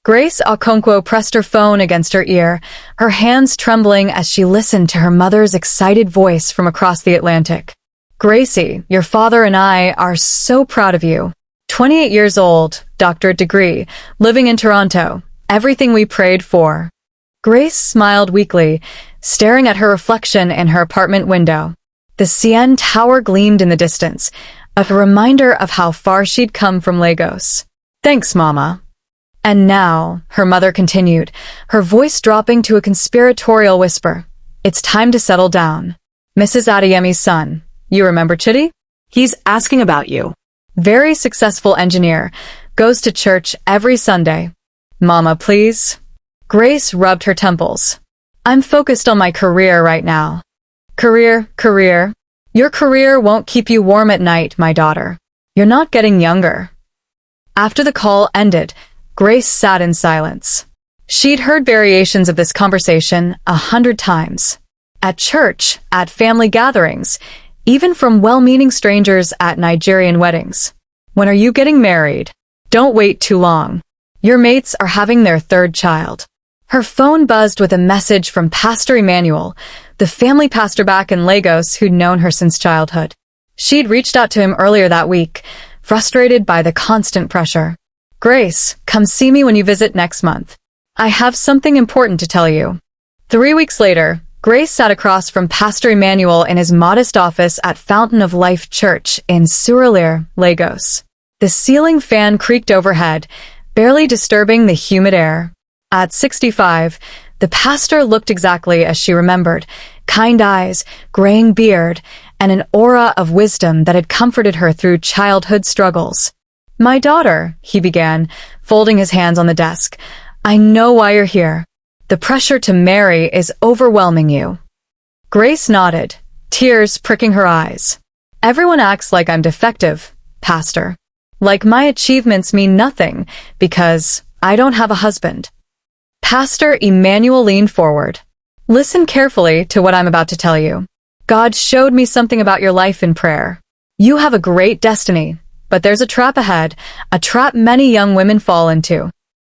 Grace Okonkwo pressed her phone against her ear, her hands trembling as she listened to her mother's excited voice from across the Atlantic. Gracie, your father and I are so proud of you. 28 years old, doctorate degree, living in Toronto, everything we prayed for. Grace smiled weakly, staring at her reflection in her apartment window. The CN Tower gleamed in the distance, a reminder of how far she'd come from Lagos. Thanks, Mama. And now, her mother continued, her voice dropping to a conspiratorial whisper. It's time to settle down. Mrs. Adeyemi's son. You remember Chidi? He's asking about you. Very successful engineer. Goes to church every Sunday. Mama, please. Grace rubbed her temples. I'm focused on my career right now. Career. Your career won't keep you warm at night, my daughter. You're not getting younger. After the call ended, Grace sat in silence. She'd heard variations of this conversation 100 times. At church, at family gatherings, even from well-meaning strangers at Nigerian weddings. When are you getting married? Don't wait too long. Your mates are having their third child. Her phone buzzed with a message from Pastor Emmanuel, the family pastor back in Lagos who'd known her since childhood. She'd reached out to him earlier that week, frustrated by the constant pressure. Grace, come see me when you visit next month. I have something important to tell you. 3 weeks later, Grace sat across from Pastor Emmanuel in his modest office at Fountain of Life Church in Surulere, Lagos. The ceiling fan creaked overhead, barely disturbing the humid air. At 65, the pastor looked exactly as she remembered, kind eyes, graying beard, and an aura of wisdom that had comforted her through childhood struggles. My daughter, he began, folding his hands on the desk. I know why you're here. The pressure to marry is overwhelming you. Grace nodded, tears pricking her eyes. Everyone acts like I'm defective, Pastor. Like my achievements mean nothing because I don't have a husband. Pastor Emmanuel leaned forward. Listen carefully to what I'm about to tell you. God showed me something about your life in prayer. You have a great destiny. But there's a trap ahead, a trap many young women fall into.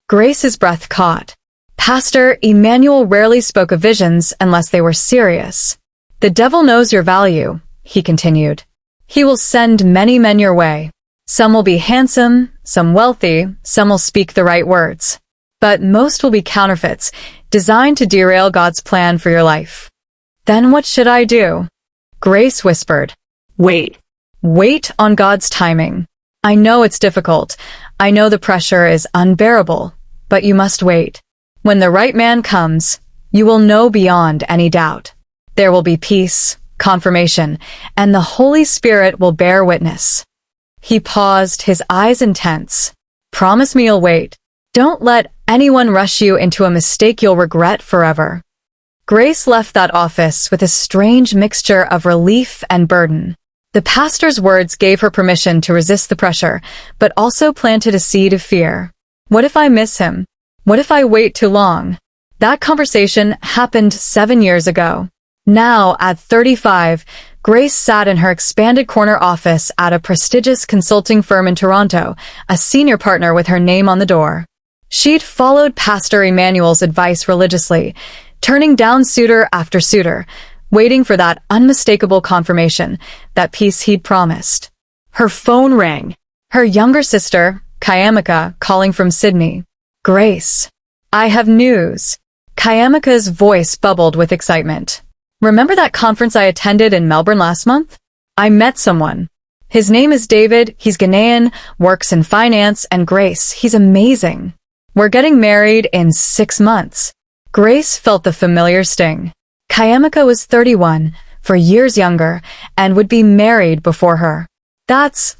Grace's breath caught. Pastor Emmanuel rarely spoke of visions unless they were serious. The devil knows your value, he continued. He will send many men your way. Some will be handsome, some wealthy, some will speak the right words. But most will be counterfeits, designed to derail God's plan for your life. Then what should I do? Grace whispered. Wait. Wait on God's timing. I know it's difficult. I know the pressure is unbearable, but you must wait. When the right man comes, you will know beyond any doubt. There will be peace, confirmation, and the Holy Spirit will bear witness. He paused, his eyes intense. Promise me you'll wait. Don't let anyone rush you into a mistake you'll regret forever. Grace left that office with a strange mixture of relief and burden. The pastor's words gave her permission to resist the pressure, but also planted a seed of fear. What if I miss him? What if I wait too long? That conversation happened 7 years ago. Now, at 35, Grace sat in her expanded corner office at a prestigious consulting firm in Toronto, a senior partner with her name on the door. She'd followed Pastor Emmanuel's advice religiously, turning down suitor after suitor, waiting for that unmistakable confirmation, that peace he'd promised. Her phone rang. Her younger sister, Kayamika, calling from Sydney. Grace. I have news. Kayamika's voice bubbled with excitement. Remember that conference I attended in Melbourne last month? I met someone. His name is David, he's Ghanaian, works in finance, and Grace, he's amazing. We're getting married in 6 months. Grace felt the familiar sting. Kayamika was 31, 4 years younger, and would be married before her. That's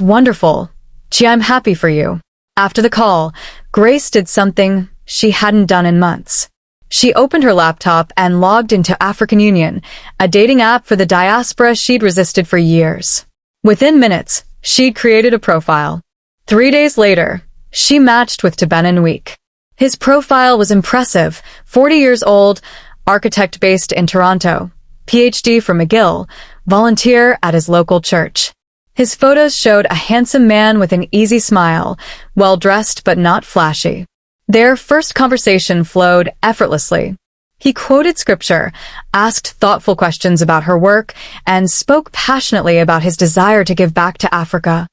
wonderful. Gee, I'm happy for you. After the call, Grace did something she hadn't done in months. She opened her laptop and logged into African Union, a dating app for the diaspora she'd resisted for years. Within minutes, she'd created a profile. 3 days later, she matched with Tobenna. His profile was impressive, 40 years old, architect based in Toronto, PhD from McGill, volunteer at his local church. His photos showed a handsome man with an easy smile, well-dressed but not flashy. Their first conversation flowed effortlessly. He quoted scripture, asked thoughtful questions about her work, and spoke passionately about his desire to give back to Africa.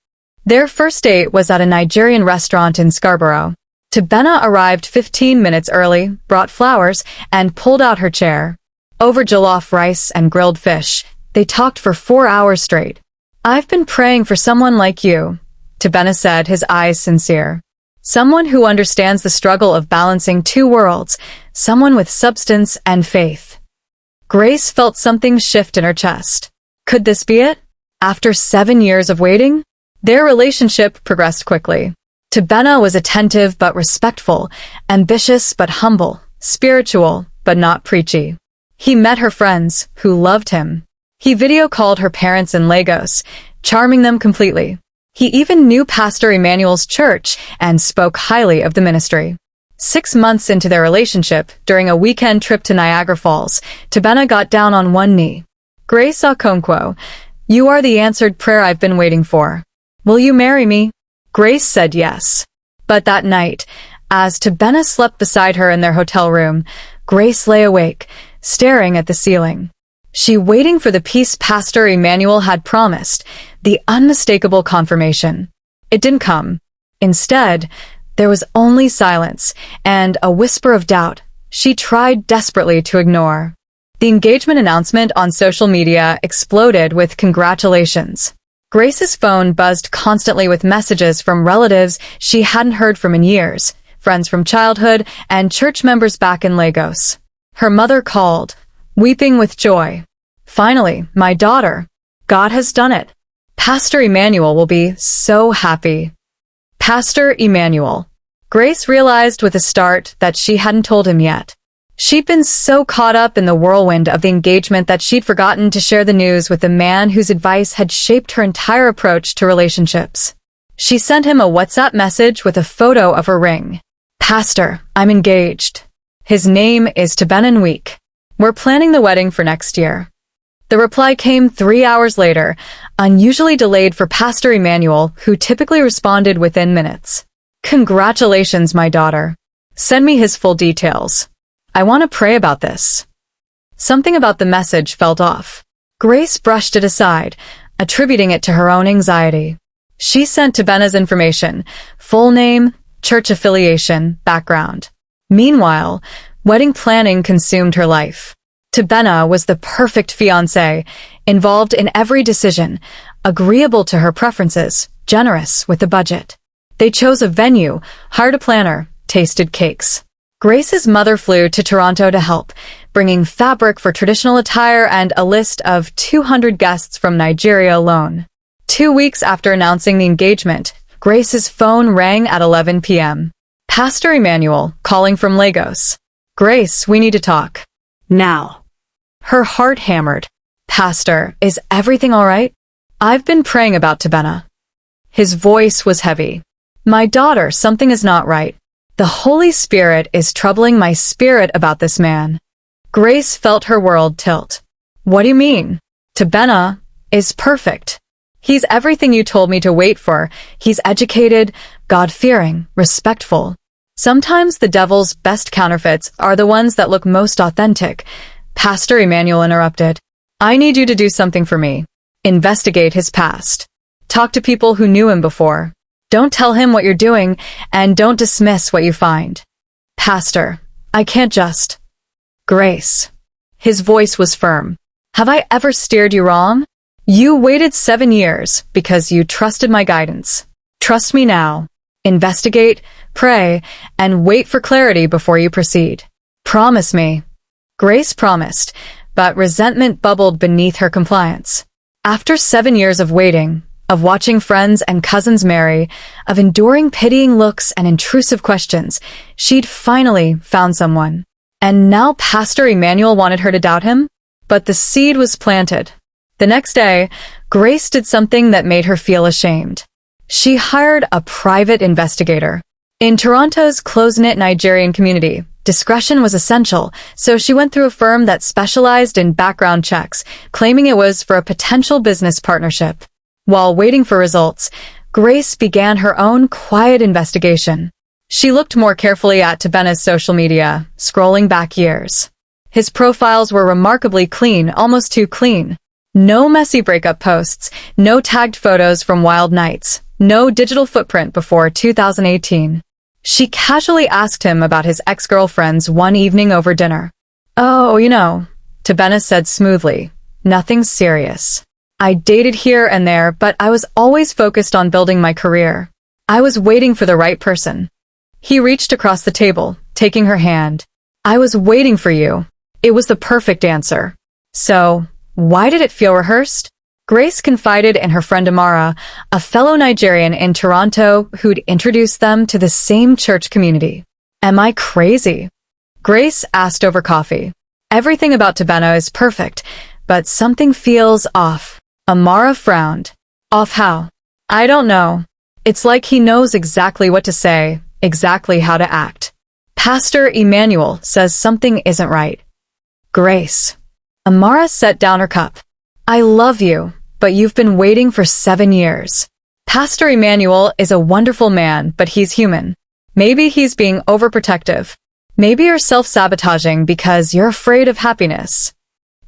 Their first date was at a Nigerian restaurant in Scarborough. Tobenna arrived 15 minutes early, brought flowers, and pulled out her chair. Over jollof rice and grilled fish, they talked for 4 hours straight. "I've been praying for someone like you," Tobenna said, his eyes sincere. "Someone who understands the struggle of balancing two worlds, someone with substance and faith." Grace felt something shift in her chest. Could this be it? After 7 years of waiting? Their relationship progressed quickly. Tobenna was attentive but respectful, ambitious but humble, spiritual but not preachy. He met her friends, who loved him. He video called her parents in Lagos, charming them completely. He even knew Pastor Emmanuel's church and spoke highly of the ministry. 6 months into their relationship, during a weekend trip to Niagara Falls, Tobenna got down on one knee. "Grace Okonkwo, you are the answered prayer I've been waiting for. Will you marry me?" Grace said yes. But that night, as Tobenna slept beside her in their hotel room, Grace lay awake, staring at the ceiling. She waiting for the peace Pastor Emmanuel had promised, the unmistakable confirmation. It didn't come. Instead, there was only silence and a whisper of doubt she tried desperately to ignore. The engagement announcement on social media exploded with congratulations. Grace's phone buzzed constantly with messages from relatives she hadn't heard from in years, friends from childhood, and church members back in Lagos. Her mother called, weeping with joy. "Finally, my daughter. God has done it. Pastor Emmanuel will be so happy." Pastor Emmanuel. Grace realized with a start that she hadn't told him yet. She'd been so caught up in the whirlwind of the engagement that she'd forgotten to share the news with the man whose advice had shaped her entire approach to relationships. She sent him a WhatsApp message with a photo of her ring. "Pastor, I'm engaged. His name is Tobenna Nweke. We're planning the wedding for next year." The reply came 3 hours later, unusually delayed for Pastor Emmanuel, who typically responded within minutes. "Congratulations, my daughter. Send me his full details. I want to pray about this." Something about the message felt off. Grace brushed it aside, attributing it to her own anxiety. She sent Tobenna's information, full name, church affiliation, background. Meanwhile, wedding planning consumed her life. Tobenna was the perfect fiancé, involved in every decision, agreeable to her preferences, generous with the budget. They chose a venue, hired a planner, tasted cakes. Grace's mother flew to Toronto to help, bringing fabric for traditional attire and a list of 200 guests from Nigeria alone. 2 weeks after announcing the engagement, Grace's phone rang at 11 p.m. Pastor Emmanuel, calling from Lagos. "Grace, we need to talk. Now." Her heart hammered. "Pastor, is everything all right? I've been praying about Tobenna." His voice was heavy. "My daughter, something is not right. The Holy Spirit is troubling my spirit about this man." Grace felt her world tilt. "What do you mean?" "Tobenna is perfect. He's everything you told me to wait for. He's educated, God-fearing, respectful. Sometimes the devil's best counterfeits are the ones that look most authentic." Pastor Emmanuel interrupted. "I need you to do something for me. Investigate his past. Talk to people who knew him before. Don't tell him what you're doing, and don't dismiss what you find." "Pastor, I can't just." "Grace." His voice was firm. "Have I ever steered you wrong? You waited 7 years because you trusted my guidance. Trust me now. Investigate, pray, and wait for clarity before you proceed. Promise me." Grace promised, but resentment bubbled beneath her compliance. After 7 years of waiting, of watching friends and cousins marry, of enduring pitying looks and intrusive questions, she'd finally found someone. And now Pastor Emmanuel wanted her to doubt him? But the seed was planted. The next day, Grace did something that made her feel ashamed. She hired a private investigator. In Toronto's close-knit Nigerian community, discretion was essential, so she went through a firm that specialized in background checks, claiming it was for a potential business partnership. While waiting for results, Grace began her own quiet investigation. She looked more carefully at Tobenna's social media, scrolling back years. His profiles were remarkably clean, almost too clean. No messy breakup posts, no tagged photos from wild nights, no digital footprint before 2018. She casually asked him about his ex-girlfriends one evening over dinner. "Oh, Tobenna said smoothly. "Nothing serious. I dated here and there, but I was always focused on building my career. I was waiting for the right person." He reached across the table, taking her hand. "I was waiting for you. It was the perfect answer." "So, why did it feel rehearsed?" Grace confided in her friend Amara, a fellow Nigerian in Toronto who'd introduced them to the same church community. "Am I crazy?" Grace asked over coffee. "Everything about Tobenna is perfect, but something feels off." Amara frowned. "Off how?" "I don't know. It's like he knows exactly what to say, exactly how to act. Pastor Emmanuel says something isn't right." "Grace." Amara set down her cup. "I love you, but you've been waiting for 7 years. Pastor Emmanuel is a wonderful man, but he's human. Maybe he's being overprotective. Maybe you're self-sabotaging because you're afraid of happiness."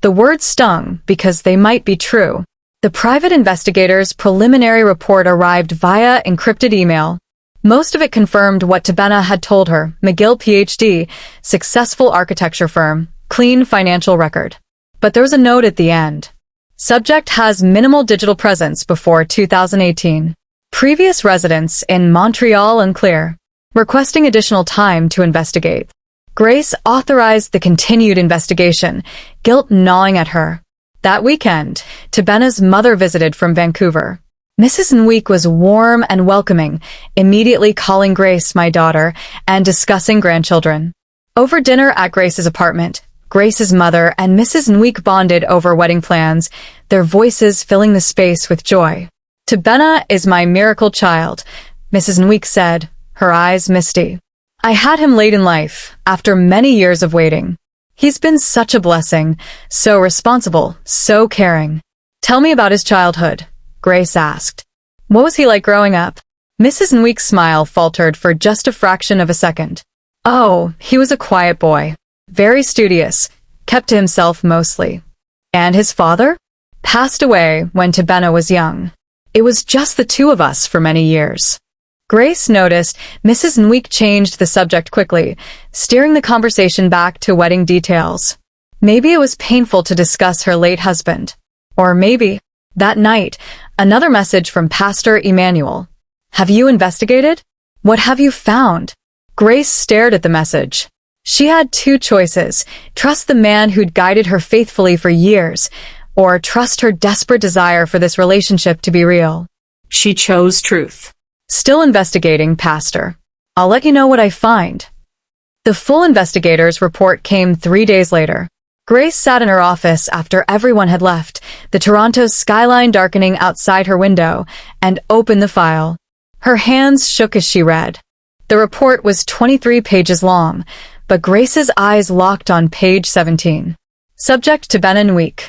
The words stung because they might be true. The private investigator's preliminary report arrived via encrypted email. Most of it confirmed what Tobenna had told her: McGill PhD, successful architecture firm, clean financial record. But there was a note at the end. Subject has minimal digital presence before 2018. Previous residence in Montreal unclear. Requesting additional time to investigate. Grace authorized the continued investigation, guilt gnawing at her. That weekend, Tobenna's mother visited from Vancouver. Mrs. Nweek was warm and welcoming, immediately calling Grace my daughter and discussing grandchildren. Over dinner at Grace's apartment, Grace's mother and Mrs. Nweek bonded over wedding plans, their voices filling the space with joy. "Tobenna is my miracle child," Mrs. Nweek said, her eyes misty. "I had him late in life, after many years of waiting. He's been such a blessing, so responsible, so caring." "Tell me about his childhood," Grace asked. "What was he like growing up?" Mrs. Nweek's smile faltered for just a fraction of a second. "Oh, he was a quiet boy. Very studious, kept to himself mostly." "And his father?" "Passed away when Tobenna was young. It was just the two of us for many years." Grace noticed Mrs. Nweek changed the subject quickly, steering the conversation back to wedding details. Maybe it was painful to discuss her late husband. Or maybe, that night, another message from Pastor Emmanuel. "Have you investigated? What have you found?" Grace stared at the message. She had two choices: trust the man who'd guided her faithfully for years, or trust her desperate desire for this relationship to be real. She chose truth. "Still investigating, Pastor. I'll let you know what I find." The full investigator's report came 3 days later. Grace sat in her office after everyone had left, the Toronto skyline darkening outside her window, and opened the file. Her hands shook as she read. The report was 23 pages long, but Grace's eyes locked on page 17. Subject: Tobenna Nweek.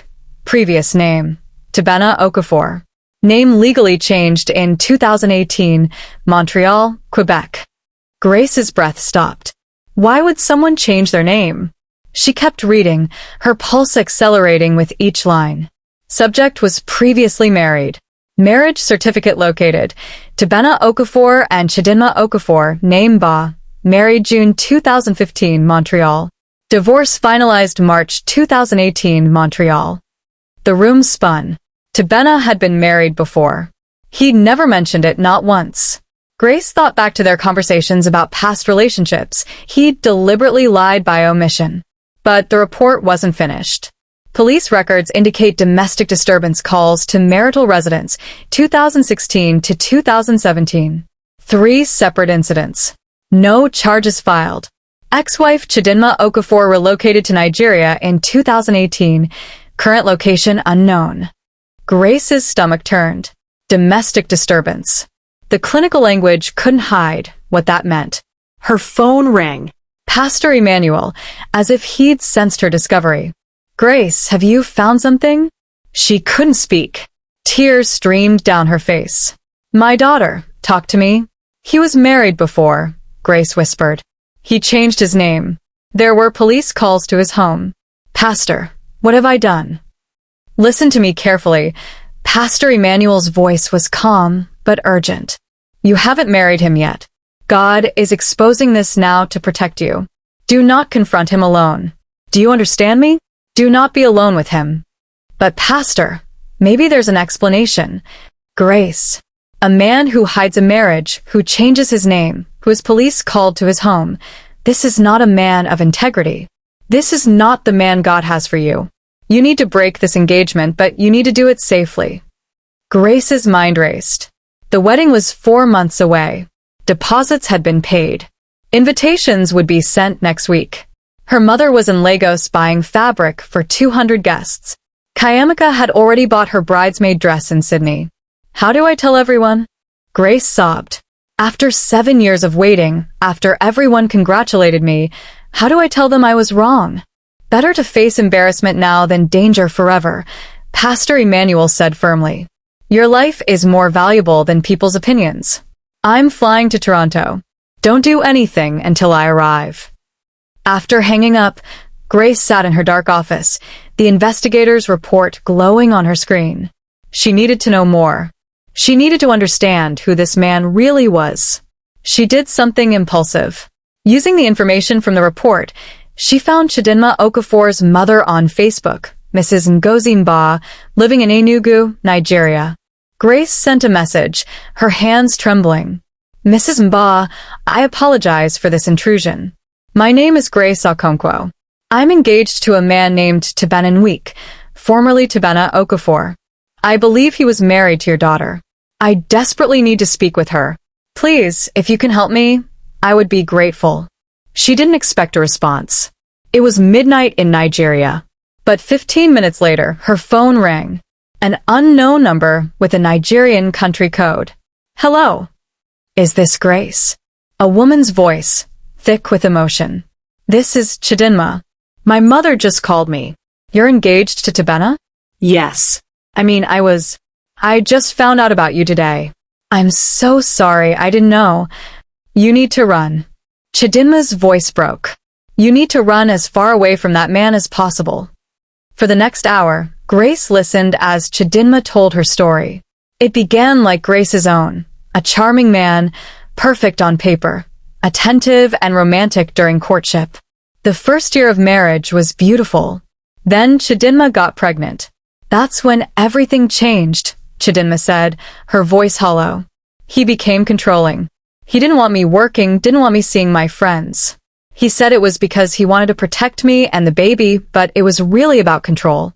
Previous name: Tobenna Okafor. Name legally changed in 2018, Montreal, Quebec. Grace's breath stopped. Why would someone change their name? She kept reading, her pulse accelerating with each line. Subject was previously married. Marriage certificate located: Tobenna Okafor and Chidinma Okafor, name Ba. Married June 2015, Montreal. Divorce finalized March 2018, Montreal. The room spun. Tobenna had been married before. He'd never mentioned it, not once. Grace thought back to their conversations about past relationships. He'd deliberately lied by omission. But the report wasn't finished. Police records indicate domestic disturbance calls to marital residence, 2016 to 2017. 3 separate incidents. No charges filed. Ex-wife Chidinma Okafor relocated to Nigeria in 2018. Current location unknown. Grace's stomach turned. Domestic disturbance. The clinical language couldn't hide what that meant. Her phone rang. Pastor Emmanuel, as if he'd sensed her discovery. "Grace, have you found something?" She couldn't speak. Tears streamed down her face. "My daughter, talk to me." "He was married before," Grace whispered. He changed his name. There were police calls to his home. Pastor, what have I done? Listen to me carefully. Pastor Emmanuel's voice was calm, but urgent. You haven't married him yet. God is exposing this now to protect you. Do not confront him alone. Do you understand me? Do not be alone with him. But Pastor, maybe there's an explanation. Grace. A man who hides a marriage, who changes his name, who has police called to his home. This is not a man of integrity. This is not the man God has for you. You need to break this engagement, but you need to do it safely. Grace's mind raced. The wedding was 4 months away. Deposits had been paid. Invitations would be sent next week. Her mother was in Lagos buying fabric for 200 guests. Kayamika had already bought her bridesmaid dress in Sydney. How do I tell everyone? Grace sobbed. After 7 years of waiting, after everyone congratulated me, how do I tell them I was wrong? Better to face embarrassment now than danger forever, Pastor Emmanuel said firmly. Your life is more valuable than people's opinions. I'm flying to Toronto. Don't do anything until I arrive. After hanging up, Grace sat in her dark office, the investigator's report glowing on her screen. She needed to know more. She needed to understand who this man really was. She did something impulsive. Using the information from the report, she found Chidinma Okafor's mother on Facebook, Mrs. Ngozi Mba, living in Enugu, Nigeria. Grace sent a message, her hands trembling. Mrs. Mba, I apologize for this intrusion. My name is Grace Okonkwo. I'm engaged to a man named Tobenna, formerly Tobenna Okafor. I believe he was married to your daughter. I desperately need to speak with her. Please, if you can help me, I would be grateful. She didn't expect a response. It was midnight in Nigeria. But 15 minutes later, her phone rang. An unknown number with a Nigerian country code. Hello. Is this Grace? A woman's voice, thick with emotion. This is Chidinma. My mother just called me. You're engaged to Tobenna? Yes. I just found out about you today. I'm so sorry, I didn't know. You need to run. Chidinma's voice broke. You need to run as far away from that man as possible. For the next hour, Grace listened as Chidinma told her story. It began like Grace's own. A charming man, perfect on paper, attentive and romantic during courtship. The first year of marriage was beautiful. Then Chidinma got pregnant. That's when everything changed, Chidinma said, her voice hollow. He became controlling. He didn't want me working, didn't want me seeing my friends. He said it was because he wanted to protect me and the baby, but it was really about control.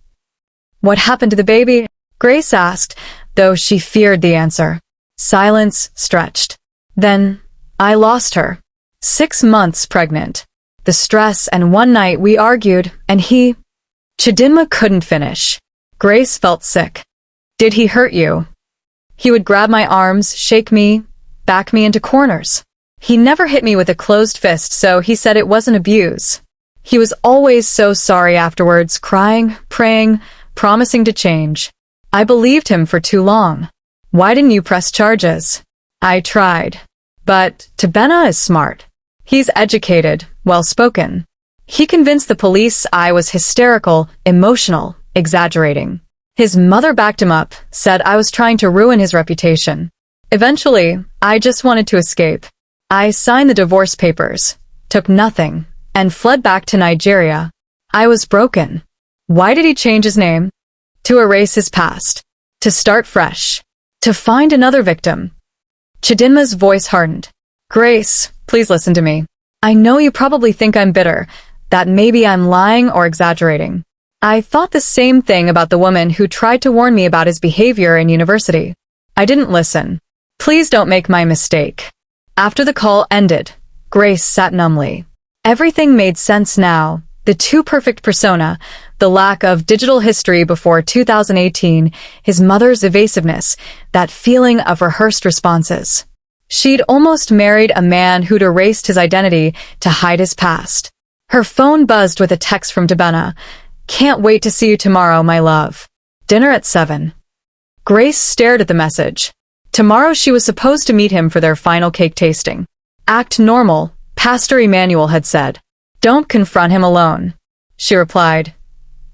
What happened to the baby? Grace asked, though she feared the answer. Silence stretched. Then, I lost her. 6 months pregnant. The stress, and one night we argued, and he... Chidinma couldn't finish. Grace felt sick. Did he hurt you? He would grab my arms, shake me, back me into corners. He never hit me with a closed fist, so he said it wasn't abuse. He was always so sorry afterwards, crying, praying, promising to change. I believed him for too long. Why didn't you press charges? I tried. But Tobenna is smart. He's educated, well-spoken. He convinced the police I was hysterical, emotional, exaggerating. His mother backed him up, said I was trying to ruin his reputation. Eventually, I just wanted to escape. I signed the divorce papers, took nothing, and fled back to Nigeria. I was broken. Why did he change his name? To erase his past. To start fresh. To find another victim. Chidinma's voice hardened. Grace, please listen to me. I know you probably think I'm bitter, that maybe I'm lying or exaggerating. I thought the same thing about the woman who tried to warn me about his behavior in university. I didn't listen. Please don't make my mistake. After the call ended, Grace sat numbly. Everything made sense now. The too perfect persona, the lack of digital history before 2018, his mother's evasiveness, that feeling of rehearsed responses. She'd almost married a man who'd erased his identity to hide his past. Her phone buzzed with a text from Tobenna. Can't wait to see you tomorrow, my love. Dinner at 7. Grace stared at the message. Tomorrow she was supposed to meet him for their final cake tasting. Act normal, Pastor Emmanuel had said. Don't confront him alone. She replied,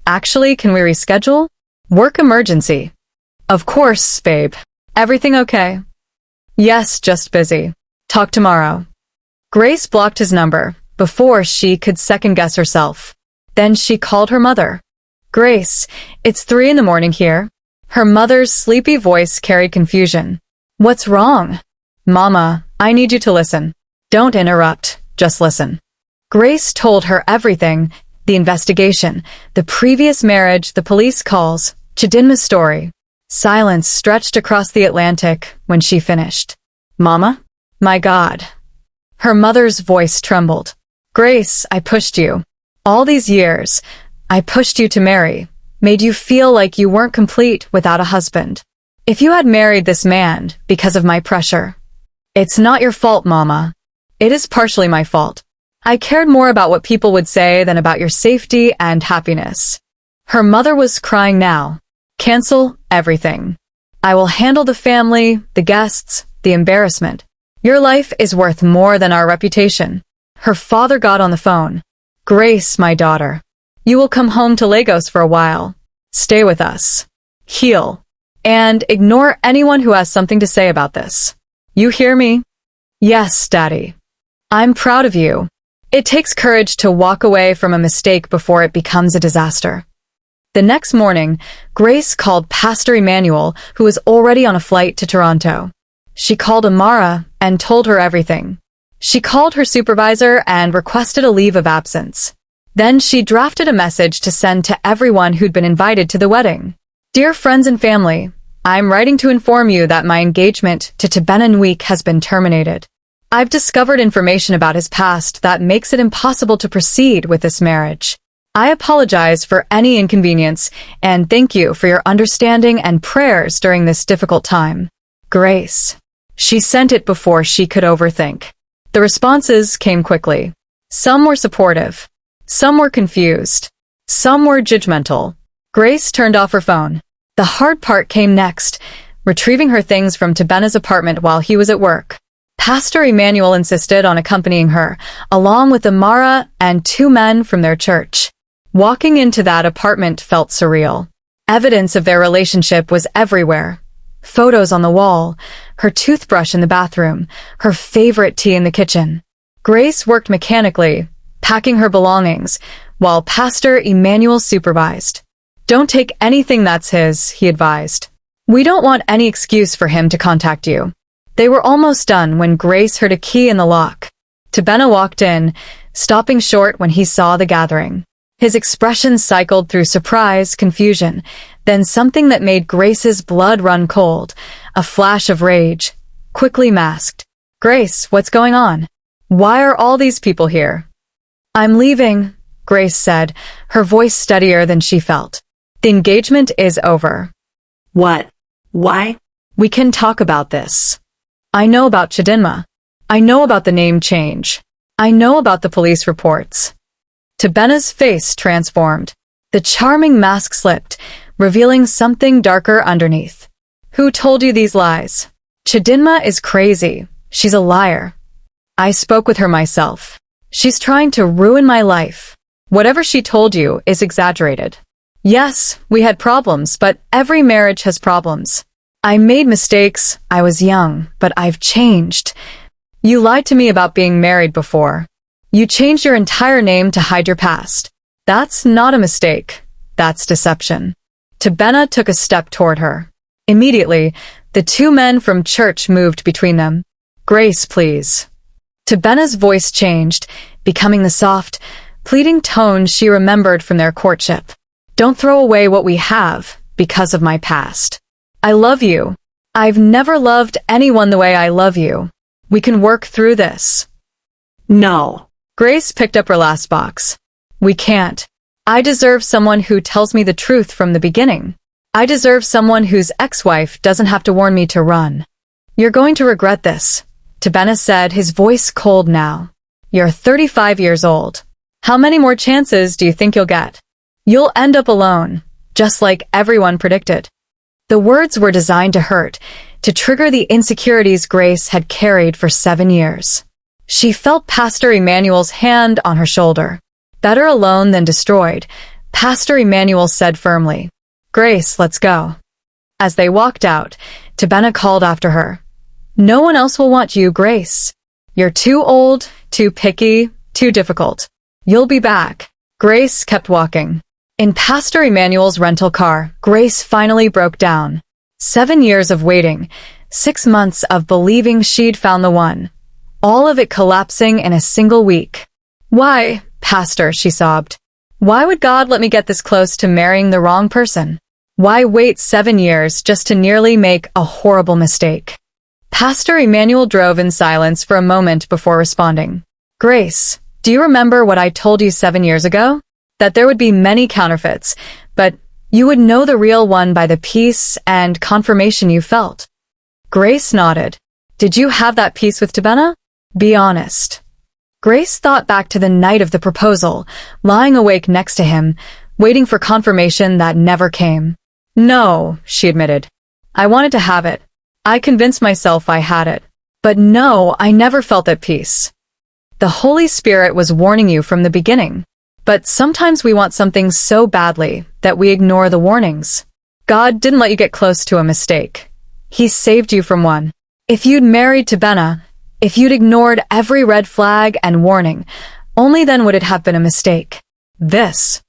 Actually, can we reschedule? Work emergency. Of course, babe. Everything okay? Yes, just busy. Talk tomorrow. Grace blocked his number before she could second-guess herself. Then she called her mother. Grace, it's 3 a.m. here. Her mother's sleepy voice carried confusion. What's wrong? Mama, I need you to listen. Don't interrupt, just listen. Grace told her everything, the investigation, the previous marriage, the police calls, Tobenna's story. Silence stretched across the Atlantic when she finished. Mama? My God. Her mother's voice trembled. Grace, I pushed you. All these years, I pushed you to marry, made you feel like you weren't complete without a husband. If you had married this man because of my pressure, it's not your fault, Mama. It is partially my fault. I cared more about what people would say than about your safety and happiness. Her mother was crying now. Cancel everything. I will handle the family, the guests, the embarrassment. Your life is worth more than our reputation. Her father got on the phone. Grace, my daughter. You will come home to Lagos for a while. Stay with us. Heal. And ignore anyone who has something to say about this. You hear me? Yes, Daddy. I'm proud of you. It takes courage to walk away from a mistake before it becomes a disaster. The next morning, Grace called Pastor Emmanuel, who was already on a flight to Toronto. She called Amara and told her everything. She called her supervisor and requested a leave of absence. Then she drafted a message to send to everyone who'd been invited to the wedding. Dear friends and family, I'm writing to inform you that my engagement to Tobenna has been terminated. I've discovered information about his past that makes it impossible to proceed with this marriage. I apologize for any inconvenience and thank you for your understanding and prayers during this difficult time. Grace. She sent it before she could overthink. The responses came quickly. Some were supportive. Some were confused. Some were judgmental. Grace turned off her phone. The hard part came next, retrieving her things from Tobenna's apartment while he was at work. Pastor Emmanuel insisted on accompanying her, along with Amara and 2 men from their church. Walking into that apartment felt surreal. Evidence of their relationship was everywhere. Photos on the wall, her toothbrush in the bathroom, her favorite tea in the kitchen. Grace worked mechanically, packing her belongings, while Pastor Emmanuel supervised. Don't take anything that's his, he advised. We don't want any excuse for him to contact you. They were almost done when Grace heard a key in the lock. Tobenna walked in, stopping short when he saw the gathering. His expression cycled through surprise, confusion, then something that made Grace's blood run cold, a flash of rage, quickly masked. Grace, what's going on? Why are all these people here? I'm leaving, Grace said, her voice steadier than she felt. The engagement is over. What? Why? We can talk about this. I know about Tobenna. I know about the name change. I know about the police reports. Tobenna's face transformed. The charming mask slipped, revealing something darker underneath. Who told you these lies? Tobenna is crazy. She's a liar. I spoke with her myself. She's trying to ruin my life. Whatever she told you is exaggerated. Yes, we had problems, but every marriage has problems. I made mistakes. I was young, but I've changed. You lied to me about being married before. You changed your entire name to hide your past. That's not a mistake. That's deception. Tobenna took a step toward her. Immediately, the 2 men from church moved between them. Grace, please. Tobenna's voice changed, becoming the soft, pleading tone she remembered from their courtship. Don't throw away what we have because of my past. I love you. I've never loved anyone the way I love you. We can work through this. No. Grace picked up her last box. We can't. I deserve someone who tells me the truth from the beginning. I deserve someone whose ex-wife doesn't have to warn me to run. You're going to regret this, Tobenna said, his voice cold now. You're 35 years old. How many more chances do you think you'll get? You'll end up alone, just like everyone predicted. The words were designed to hurt, to trigger the insecurities Grace had carried for 7 years. She felt Pastor Emmanuel's hand on her shoulder. Better alone than destroyed, Pastor Emmanuel said firmly. Grace, let's go. As they walked out, Tobenna called after her. No one else will want you, Grace. You're too old, too picky, too difficult. You'll be back. Grace kept walking. In Pastor Emmanuel's rental car, Grace finally broke down. 7 years of waiting, 6 months of believing she'd found the one. All of it collapsing in a single week. Why, Pastor, she sobbed. Why would God let me get this close to marrying the wrong person? Why wait 7 years just to nearly make a horrible mistake? Pastor Emmanuel drove in silence for a moment before responding. Grace, do you remember what I told you 7 years ago? That there would be many counterfeits, but you would know the real one by the peace and confirmation you felt. Grace nodded. Did you have that peace with Tobenna? Be honest. Grace thought back to the night of the proposal, lying awake next to him, waiting for confirmation that never came. No, she admitted. I wanted to have it. I convinced myself I had it. But no, I never felt at peace. The Holy Spirit was warning you from the beginning. But sometimes we want something so badly that we ignore the warnings. God didn't let you get close to a mistake. He saved you from one. If you'd married Tobenna, if you'd ignored every red flag and warning, only then would it have been a mistake. This.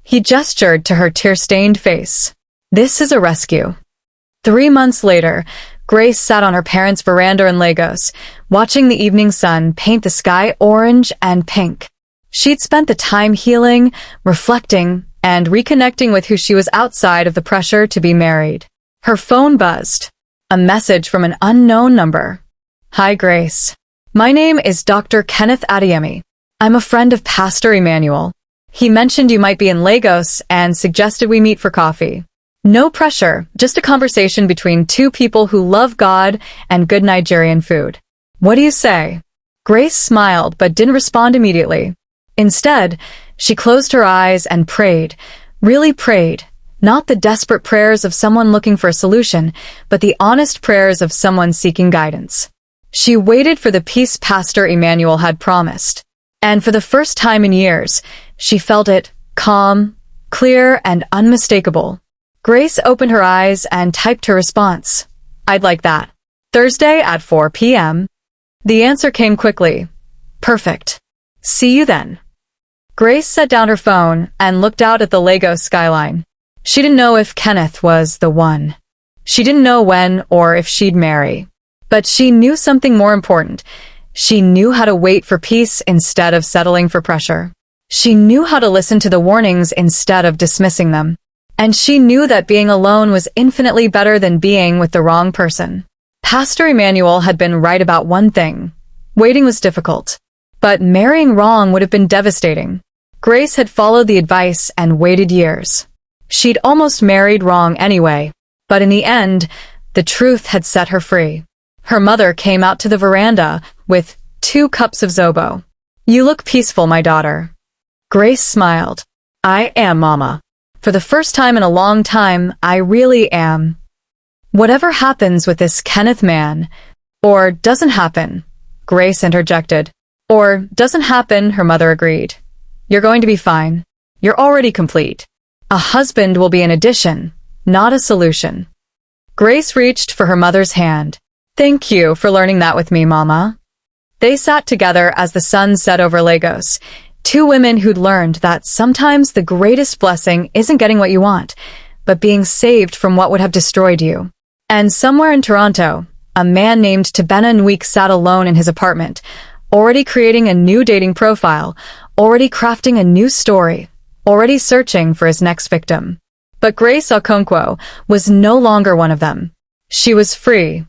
He gestured to her tear-stained face. This is a rescue. 3 months later, Grace sat on her parents' veranda in Lagos, watching the evening sun paint the sky orange and pink. She'd spent the time healing, reflecting, and reconnecting with who she was outside of the pressure to be married. Her phone buzzed. A message from an unknown number. Hi, Grace. My name is Dr. Kenneth Adeyemi. I'm a friend of Pastor Emmanuel. He mentioned you might be in Lagos and suggested we meet for coffee. No pressure, just a conversation between two people who love God and good Nigerian food. What do you say? Grace smiled but didn't respond immediately. Instead, she closed her eyes and prayed, really prayed, not the desperate prayers of someone looking for a solution, but the honest prayers of someone seeking guidance. She waited for the peace Pastor Emmanuel had promised. And for the first time in years, she felt it calm, clear, and unmistakable. Grace opened her eyes and typed her response. I'd like that. Thursday at 4 p.m. The answer came quickly. Perfect. See you then. Grace set down her phone and looked out at the Lagos skyline. She didn't know if Kenneth was the one. She didn't know when or if she'd marry. But she knew something more important. She knew how to wait for peace instead of settling for pressure. She knew how to listen to the warnings instead of dismissing them. And she knew that being alone was infinitely better than being with the wrong person. Pastor Emmanuel had been right about one thing. Waiting was difficult. But marrying wrong would have been devastating. Grace had followed the advice and waited years. She'd almost married wrong anyway. But in the end, the truth had set her free. Her mother came out to the veranda with 2 cups of Zobo. You look peaceful, my daughter. Grace smiled. I am, Mama. For the first time in a long time, I really am. Whatever happens with this Kenneth man, or doesn't happen, Grace interjected. Or doesn't happen, her mother agreed. You're going to be fine. You're already complete. A husband will be an addition, not a solution. Grace reached for her mother's hand. Thank you for learning that with me, Mama. They sat together as the sun set over Lagos. 2 women who'd learned that sometimes the greatest blessing isn't getting what you want, but being saved from what would have destroyed you. And somewhere in Toronto, a man named Tobenna Nweek sat alone in his apartment, already creating a new dating profile, already crafting a new story, already searching for his next victim. But Grace Okonkwo was no longer one of them. She was free,